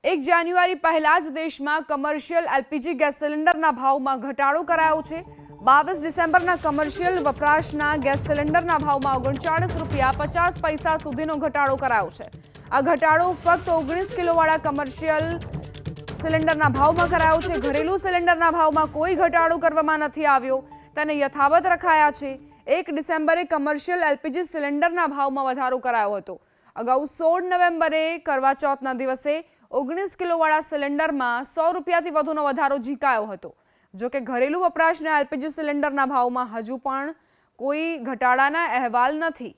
1 જાન્યુઆરી પહેલા જ દેશમાં કમર્શિયલ એલપીજી ગેસ સિલિન્ડરના ભાવમાં ઘટાડો કરાયો છે। 22 ડિસેમ્બરના કમર્શિયલ વપરાશના ગેસ સિલિન્ડરના ભાવમાં 39 રૂપિયા 50 પૈસા સુધીનો ઘટાડો કરાયો છે। આ ઘટાડો ફક્ત 19 કિલોવાળા કમર્શિયલ સિલિન્ડરના ભાવમાં કરાયો છે। ઘરેલું સિલિન્ડરના ભાવમાં કોઈ ઘટાડો કરવામાં નથી આવ્યો, તેને યથાવત રખાયા છે। 1 ડિસેમ્બરે કમર્શિયલ એલપીજી સિલિન્ડરના ભાવમાં વધારો કરાયો હતો। અગાઉ 16 નવેમ્બરે કરવા ચોથના દિવસે 19 કિલોવાળા સિલિન્ડરમાં 100 રૂપિયાથી વધુનો વધારો ઝીંકાયો હતો। જો કે ઘરેલું વપરાશના એલપીજી સિલિન્ડરના ભાવમાં હજુ પણ કોઈ ઘટાડાના અહેવાલ નથી।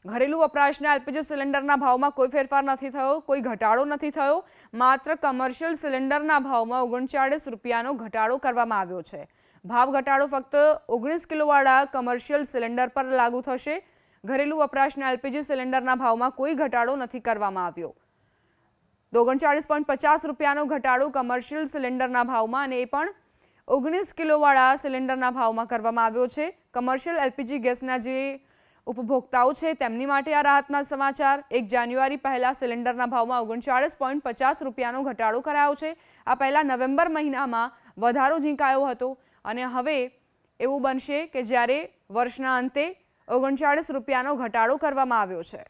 ઘરેલું વપરાશના એલપીજી સિલિન્ડરના ભાવમાં કોઈ ફેરફાર નથી થયો, કોઈ ઘટાડો નથી થયો। માત્ર કમર્શિયલ સિલિન્ડરના ભાવમાં 39 રૂપિયાનો ઘટાડો કરવામાં આવ્યો છે। ભાવ ઘટાડો ફક્ત 19 કિલોવાળા કમર્શિયલ સિલિન્ડર પર લાગુ થશે। ઘરેલું વપરાશના એલપીજી સિલિન્ડરના ભાવમાં કોઈ ઘટાડો નથી કરવામાં આવ્યો। 39.50 રૂપિયાનો ઘટાડો કમર્શિયલ સિલિન્ડરના ભાવમાં અને એ પણ 19 કિલોવાળા સિલિન્ડરના ભાવમાં કરવામાં આવ્યો છે। કમર્શિયલ એલપીજી ગેસના જે ઉપભોક્તાઓ છે તેમની માટે આ રાહતના સમાચાર। 1 જાન્યુઆરી પહેલા સિલિન્ડરના ભાવમાં 39.50 રૂપિયાનો ઘટાડો કરાયો છે। આ પહેલા નવેમ્બર મહિનામાં વધારો ઝીંકાયો હતો અને હવે એવું બનશે કે જ્યારે વર્ષના અંતે 39 રૂપિયાનો ઘટાડો કરવામાં આવ્યો છે।